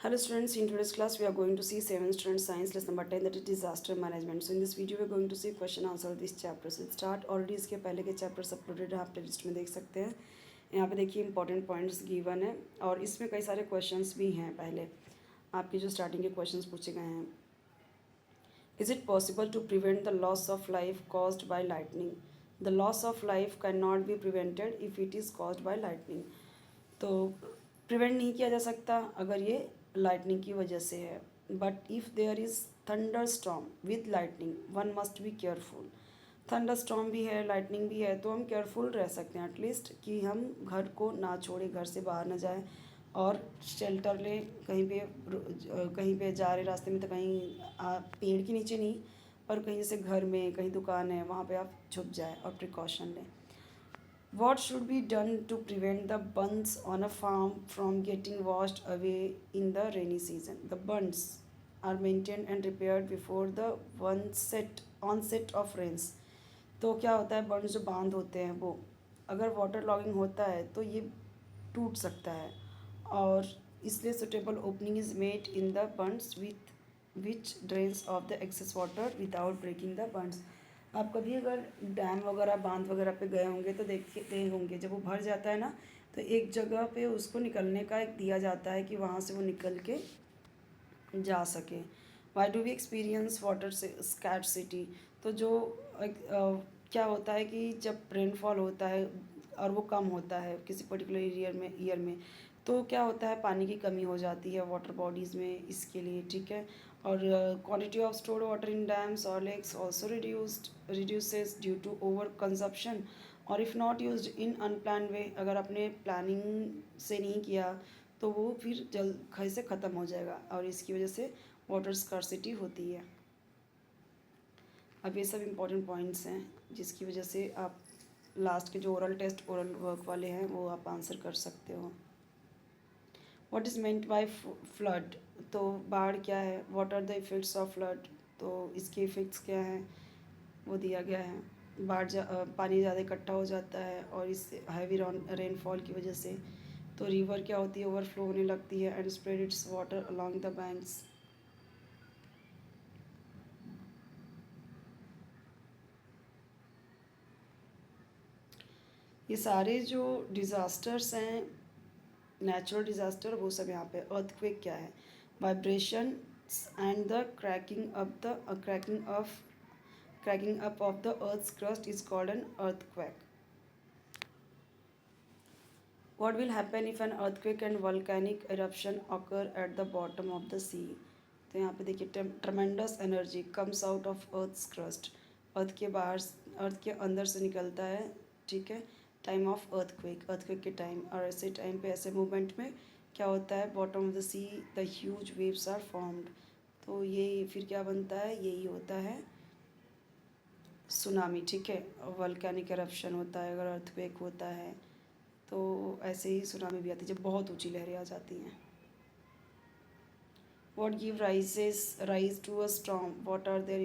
Hello students, in today's class we are going to see 7th standard science lesson number 10, that is disaster management. So in this video we are going to see question answer of this chapter. So it start already इसके पहले के chapters uploaded है, आप playlist में देख सकते हैं. यहाँ पे देखिए important points given है और इसमें कई सारे questions भी हैं. पहले आपके जो starting के questions पूछे गए हैं. Is it possible to prevent the loss of life caused by lightning? The loss of life cannot be prevented if it is caused by lightning. तो प्रिवेंट नहीं किया जा सकता अगर ये लाइटनिंग की वजह से है. But if there is thunder storm with lightning one must be careful. Thunder storm भी है, लाइटनिंग भी है, तो हम केयरफुल रह सकते हैं एटलीस्ट कि हम घर को ना छोड़े, घर से बाहर ना जाए और शेल्टर ले. कहीं पे जा रहे रास्ते में तो कहीं पेड़ के नीचे नहीं, पर कहीं जैसे घर में कहीं दुकान है वहाँ पे आप छुप जाए और प्रिकॉशन लें. What should be done to prevent the bunds on a farm from getting washed away in the rainy season? The bunds are maintained and repaired before the onset of rains. तो क्या होता है, बंड्स जो बांध होते हैं वो अगर वाटर लॉगिंग होता है तो ये टूट सकता है और इसलिए suitable opening is made in the bunds with which drains off the excess water without breaking the bunds. आप कभी अगर डैम वगैरह बांध वगैरह पे गए होंगे तो देखते होंगे जब वो भर जाता है ना तो एक जगह पे उसको निकलने का एक दिया जाता है कि वहाँ से वो निकल के जा सके. Why do we experience water से स्कैर्सिटी. तो जो क्या होता है कि जब रेनफॉल होता है और वो कम होता है किसी पर्टिकुलर ईयर में तो क्या होता है, पानी की कमी हो जाती है वाटर बॉडीज़ में, इसके लिए. ठीक है. और quantity of stored water in dams और lakes also reduces due to over consumption और if not used in unplanned way. अगर आपने प्लानिंग से नहीं किया तो वो फिर जल्द से ख़त्म हो जाएगा और इसकी वजह से वाटर स्कार्सिटी होती है. अब ये सब इम्पोर्टेंट पॉइंट्स हैं जिसकी वजह से आप लास्ट के जो ओरल वर्क वाले हैं वो आप आंसर कर सकते हो. What is meant by flood. तो बाढ़ क्या है. What are the effects of flood. तो इसके इफ़ेक्ट्स क्या हैं वो दिया गया है. पानी ज़्यादा इकट्ठा हो जाता है और इससे हैवी रेनफॉल की वजह से तो रिवर क्या होती है, ओवरफ्लो होने लगती है and spread it's water along the banks. ये सारे जो डिज़ास्टर्स हैं नेचुरल डिज़ास्टर वो सब यहाँ पे. अर्थक्वेक क्या है. Vibration and the cracking up of the earth's crust is called an earthquake. What will happen if an earthquake and volcanic eruption occur at the bottom of the sea? तो यहाँ पे देखिए tremendous energy comes out of earth's crust. Earth के अंदर से निकलता है. ठीक है. टाइम ऑफ अर्थक्वेक के टाइम. और ऐसे टाइम पे ऐसे मूवमेंट में क्या होता है, bottom of the sea the huge waves are formed. तो ये फिर क्या बनता है, यही होता है सुनामी. ठीक है. वल्केनिक एरप्शन होता है अगर अर्थक्वेक होता है तो ऐसे ही सुनामी भी आती है जब बहुत ऊंची लहरें आ जाती हैं. What give rise to a storm. What are their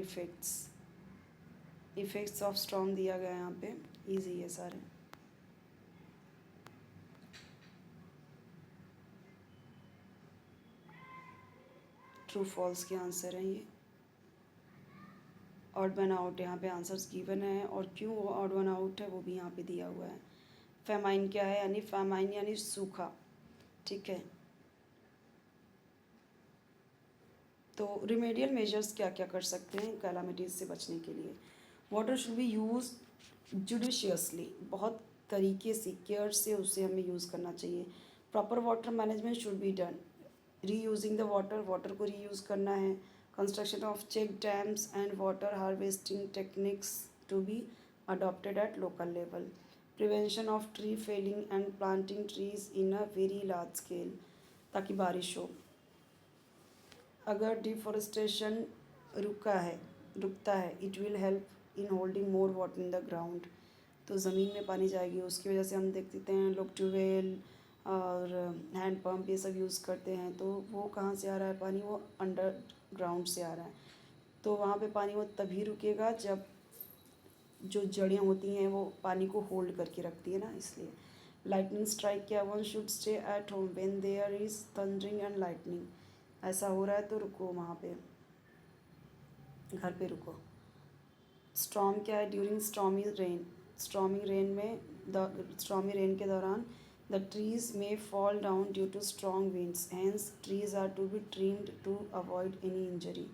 effects of storm दिया गया है यहाँ पे. इजी है सारे. ट्रू फॉल्स के आंसर हैं ये. ऑड वन आउट यहाँ पे आंसर्स गिवन है और क्यों वो ऑड वन आउट है वो भी यहाँ पे दिया हुआ है. फेमाइन क्या है, यानी फेमाइन यानी सूखा. ठीक है. तो रिमेडियल मेजर्स क्या क्या कर सकते हैं कैलामिटीज़ से बचने के लिए. Water should be use judiciously. बहुत तरीके से केयर से उसे हमें यूज़ करना चाहिए. Proper water management should be done. Reusing the water को रीयूज़ करना है. Construction of check dams and water harvesting techniques to be adopted at local level. Prevention of tree felling and planting trees in a very large scale ताकि बारिश हो. अगर deforestation रुकता है it will help in holding more water in the ground. तो ज़मीन में पानी जाएगी. उसकी वजह से हम देखते हैं लोग ट्यूबवेल और हैंड पंप ये सब यूज़ करते हैं. तो वो कहाँ से आ रहा है पानी, वो अंडरग्राउंड से आ रहा है. तो वहाँ पे पानी वो तभी रुकेगा जब जो जड़ें होती हैं वो पानी को होल्ड करके रखती है ना, इसलिए. लाइटनिंग स्ट्राइक क्या. One should stay at home when there is thundering and lightning. ऐसा हो रहा है तो रुको वहाँ पे, घर पे रुको। स्टॉर्म क्या है? During stormy rain, stormy rain में स्टॉर्मी रेन के दौरान the trees may fall down due to strong winds, hence trees are to be trimmed to avoid any injury.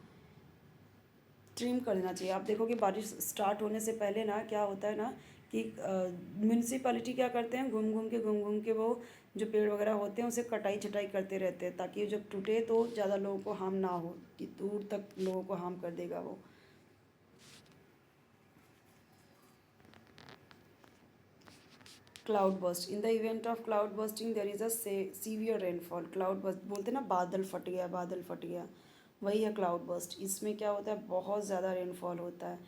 Trim कर देना चाहिए। आप देखो कि बारिश स्टार्ट होने से पहले ना क्या होता है ना कि म्यूनसिपैलिटी क्या करते हैं, घूम घूम के वो जो पेड़ वगैरह होते हैं उसे कटाई छटाई करते रहते हैं, ताकि जब टूटे तो ज़्यादा लोगों को हार्म ना हो, कि दूर तक लोगों को हार्म कर देगा वो। Cloud burst, in the event of cloud bursting there is a severe rainfall. Cloud burst बोलते हैं ना, बादल फट गया, बादल फट गया, वही है क्लाउड बर्स्ट। इसमें क्या होता है, बहुत ज़्यादा रेनफॉल होता है,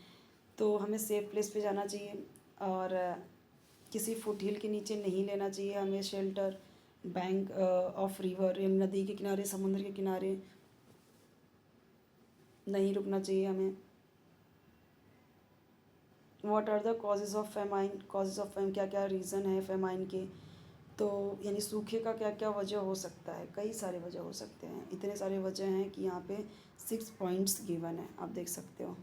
तो हमें सेफ प्लेस पे जाना चाहिए और किसी फुट हिल के नीचे नहीं लेना चाहिए हमें शेल्टर। बैंक ऑफ रिवर, नदी के किनारे, समुद्र के किनारे नहीं रुकना चाहिए हमें। What are the causes of famine, causes of famine, क्या क्या रीज़न है फेमाइन के, तो यानी सूखे का क्या क्या वजह हो सकता है, कई सारे वजह हो सकते हैं, इतने सारे वजह हैं कि यहाँ पे 6 पॉइंट्स गिवन है, आप देख सकते हो।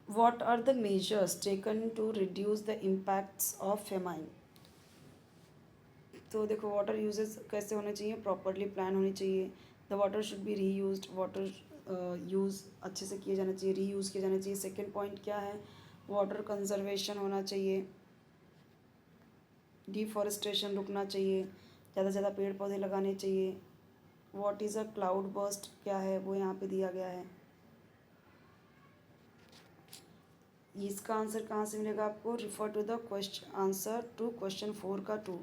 What are the measures taken to reduce the impacts of famine? तो देखो वाटर यूजेस कैसे होने चाहिए, प्रॉपरली प्लान होनी चाहिए। The water should be reused, water use अच्छे से किया जाना चाहिए, रीयूज़ किया जाना चाहिए। सेकंड पॉइंट क्या है, वाटर कंजर्वेशन होना चाहिए, डिफॉरेस्टेशन रुकना चाहिए, ज़्यादा से ज़्यादा पेड़ पौधे लगाने चाहिए। What is a cloud burst, क्या है वो यहाँ पे दिया गया है। इसका आंसर कहाँ से मिलेगा आपको, refer to the question answer to question 4 का 2,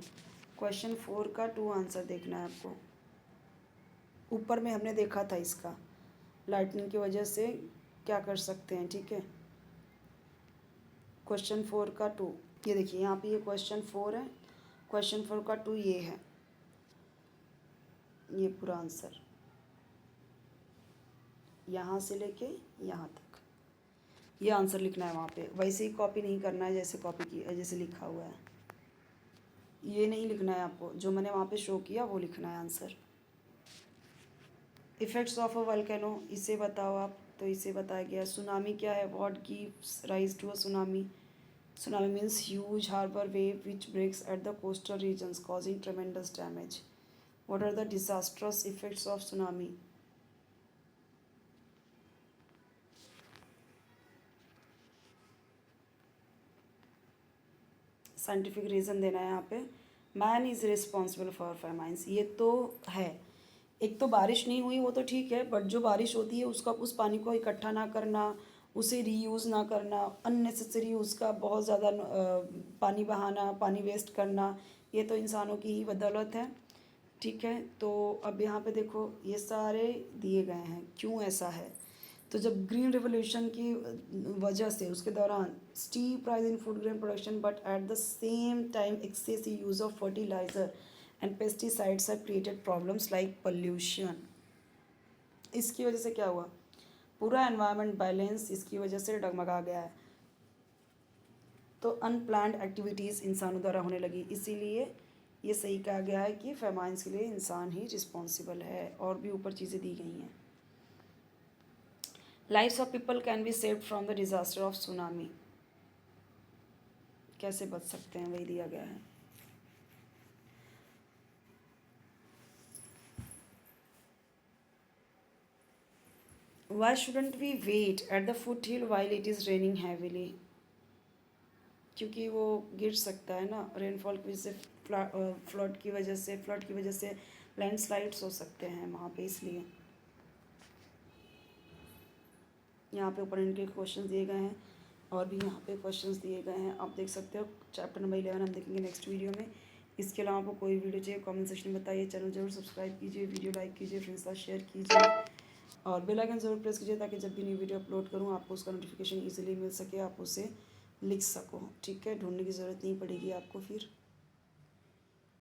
क्वेश्चन 4 का 2 आंसर देखना है आपको। ऊपर में हमने देखा था इसका, लाइटनिंग की वजह से क्या कर सकते हैं, ठीक है। क्वेश्चन 4 का 2, ये देखिए यहाँ पे ये क्वेश्चन 4 है, क्वेश्चन 4 का 2 ये है, ये पूरा आंसर यहाँ से लेके यहाँ तक ये आंसर लिखना है वहाँ पे। वैसे ही कॉपी नहीं करना है जैसे कॉपी की, जैसे लिखा हुआ है, ये नहीं लिखना है आपको, जो मैंने वहाँ पे शो किया वो लिखना है answer. Effects of a volcano, इसे बताओ आप, तो इसे बताया गया। सुनामी क्या है, what gives rise to a tsunami, tsunami means huge harbour wave which breaks at the coastal regions causing tremendous damage. What are the disastrous effects of tsunami. Scientific reason देना है यहाँ पे। Man is responsible for famines, ये तो है, एक तो बारिश नहीं हुई वो तो ठीक है, बट जो बारिश होती है उसका, उस पानी को इकट्ठा ना करना, उसे रीयूज़ ना करना, अननेसेसरी उसका बहुत ज़्यादा पानी बहाना, पानी वेस्ट करना, ये तो इंसानों की ही बदौलत है, ठीक है। तो अब यहाँ पे देखो ये सारे दिए गए हैं क्यों ऐसा है। तो जब ग्रीन रिवोल्यूशन की वजह से उसके दौरान steep rise in food grain production, but at the same time excessive use of fertiliser and pesticides have created problems like pollution. इसकी वजह से क्या हुआ, पूरा एनवायरनमेंट बैलेंस इसकी वजह से डगमगा गया है। तो अनप्लान्ड एक्टिविटीज़ इंसानों द्वारा होने लगी, इसीलिए ये सही कहा गया है कि फेमाइंस के लिए इंसान ही रिस्पॉन्सिबल है, और भी ऊपर चीज़ें दी गई हैं। Lives of people can be saved from the disaster of tsunami, कैसे बच सकते हैं वही दिया गया है। Why shouldn't we wait at the foothill while it is raining heavily? क्योंकि वो गिर सकता है ना, रेनफॉल की वजह से, फ्लड की वजह से लैंडस्लाइड्स हो सकते हैं वहाँ पे, इसलिए यहाँ पे ऊपर इनके क्वेश्चंस दिए गए हैं, और भी यहाँ पे क्वेश्चंस दिए गए हैं, आप देख सकते हो। चैप्टर नंबर 11 हम देखेंगे नेक्स्ट वीडियो में। इसके अलावा आपको कोई वीडियो चाहिए कमेंट सेक्शन में बताइए, चैनल जरूर सब्सक्राइब कीजिए, वीडियो लाइक कीजिए, फ्रेंड्स के साथ शेयर कीजिए, और बेल आइकन ज़रूर प्रेस कीजिए, ताकि जब भी न्यू वीडियो अपलोड करूँ आपको उसका नोटिफिकेशन ईजिली मिल सके, आप उसे लिख सको, ठीक है। ढूंढने की ज़रूरत नहीं पड़ेगी आपको फिर।